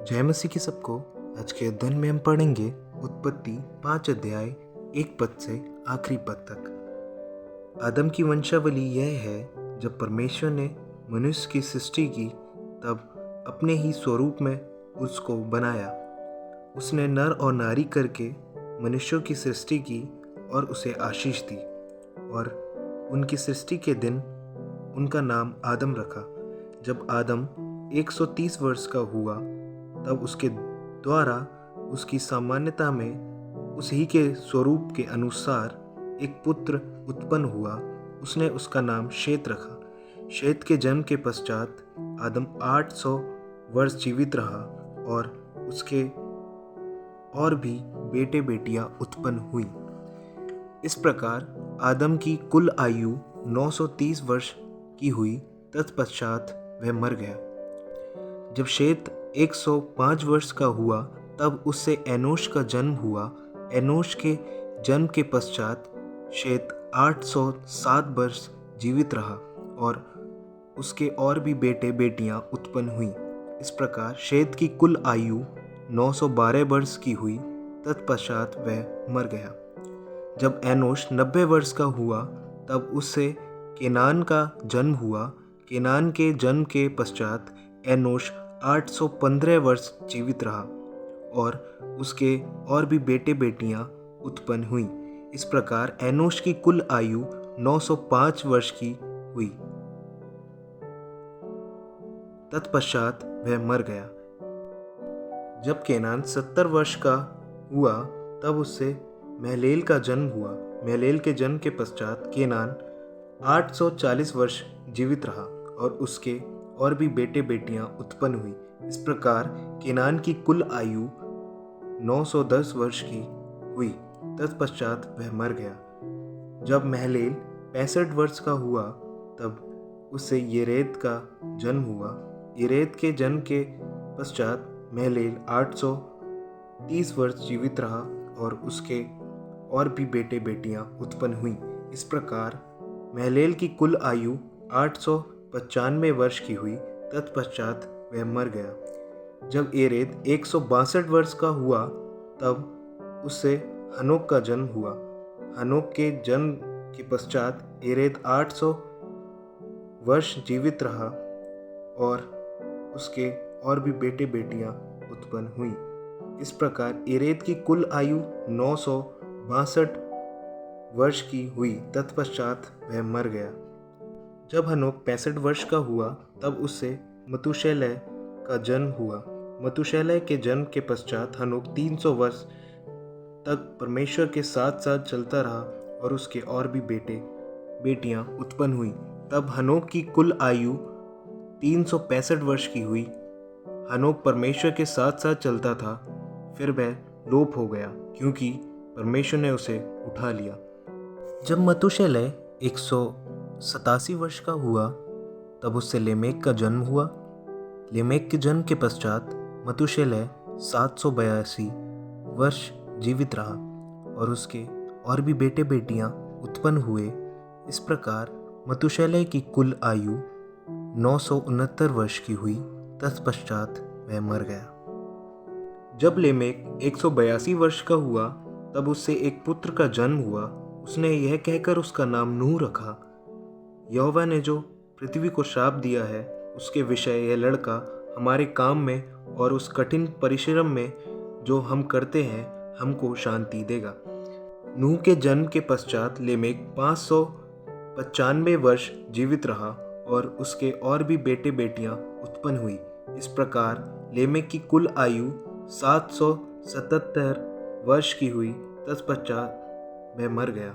जय मसीह की सबको। आज के अध्ययन में हम पढ़ेंगे उत्पत्ति 5 अध्याय 1 पद से आखिरी पद तक। आदम की वंशावली यह है, जब परमेश्वर ने मनुष्य की सृष्टि की तब अपने ही स्वरूप में उसको बनाया। उसने नर और नारी करके मनुष्यों की सृष्टि की और उसे आशीष दी, और उनकी सृष्टि के दिन उनका नाम आदम रखा। जब आदम 130 वर्ष का हुआ तब उसके द्वारा उसकी सामान्यता में उस ही के स्वरूप के अनुसार एक पुत्र उत्पन्न हुआ। उसने उसका नाम शेत रखा। शेत के जन्म के पश्चात आदम 800 वर्ष जीवित रहा और उसके और भी बेटे बेटियां उत्पन्न हुई। इस प्रकार आदम की कुल आयु 930 वर्ष की हुई। तत्पश्चात वह मर गया। जब शेत 105 वर्ष का हुआ तब उससे एनोश का जन्म हुआ। एनोश के जन्म के पश्चात शेत 807 वर्ष जीवित रहा और उसके और भी बेटे बेटियां उत्पन्न हुई। इस प्रकार शेत की कुल आयु 912 वर्ष की हुई। तत्पश्चात वह मर गया। जब एनोश 90 वर्ष का हुआ तब उससे केनान का जन्म हुआ। केनान के जन्म के पश्चात एनोश 815 वर्ष जीवित रहा और उसके और भी बेटे बेटियां उत्पन्न हुई। इस प्रकार एनोश की कुल आयु 905 वर्ष की हुई। तत्पश्चात वह मर गया। जब केनान 70 वर्ष का हुआ तब उससे महलेल का जन्म हुआ। महलेल के जन्म के पश्चात केनान 840 वर्ष जीवित रहा और उसके और भी बेटे बेटियां उत्पन्न हुई। इस प्रकार केनान की कुल आयु 910 वर्ष की हुई। तत्पश्चात वह मर गया। जब महलेल 65 वर्ष का हुआ तब उससे येरेद का जन्म हुआ। येरेद के जन्म के पश्चात महलेल 830 वर्ष जीवित रहा और उसके और भी बेटे बेटियां उत्पन्न हुई। इस प्रकार महलेल की कुल आयु 895 वर्ष की हुई। तत्पश्चात वह मर गया। जब येरेद 162 वर्ष का हुआ तब उससे हनोक का जन्म हुआ। हनोक के जन्म के पश्चात येरेद 800 वर्ष जीवित रहा और उसके और भी बेटे बेटियां उत्पन्न हुई। इस प्रकार येरेद की कुल आयु 962 वर्ष की हुई। तत्पश्चात वह मर गया। जब हनोक 65 वर्ष का हुआ तब उससे मतूशेलह का जन्म हुआ। मतूशेलह के जन्म के पश्चात हनोक 300 वर्ष तक परमेश्वर के साथ साथ चलता रहा और उसके और भी बेटे बेटियां उत्पन्न हुई। तब हनोक की कुल आयु 365 वर्ष की हुई। हनोक परमेश्वर के साथ साथ चलता था, फिर वह लोप हो गया क्योंकि परमेश्वर ने उसे उठा लिया। जब मतूशेलह 187 वर्ष का हुआ तब उससे लेमेक का जन्म हुआ। लेमेक के जन्म के पश्चात मतूशेलह 782 वर्ष जीवित रहा और उसके और भी बेटे बेटियां उत्पन्न हुए। इस प्रकार मतूशेलह की कुल आयु 969 वर्ष की हुई। तत्पश्चात वह मर गया। जब लेमेक 182 वर्ष का हुआ तब उससे एक पुत्र का जन्म हुआ। उसने यह कहकर उसका नाम नूह रखा, यहोवा ने जो पृथ्वी को श्राप दिया है उसके विषय यह लड़का हमारे काम में और उस कठिन परिश्रम में जो हम करते हैं हमको शांति देगा। नूह के जन्म के पश्चात लेमेक 595 वर्ष जीवित रहा और उसके और भी बेटे बेटियां उत्पन्न हुई। इस प्रकार लेमेक की कुल आयु 777 वर्ष की हुई। तत्पश्चात वह मर गया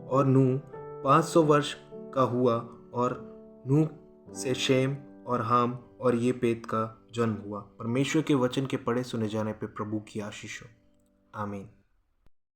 और नूह 500 वर्ष का हुआ और नूह से शेम और हाम और येपेत का जन्म हुआ। परमेश्वर के वचन के पढ़े सुने जाने पे प्रभु की आशीष हो। आमीन।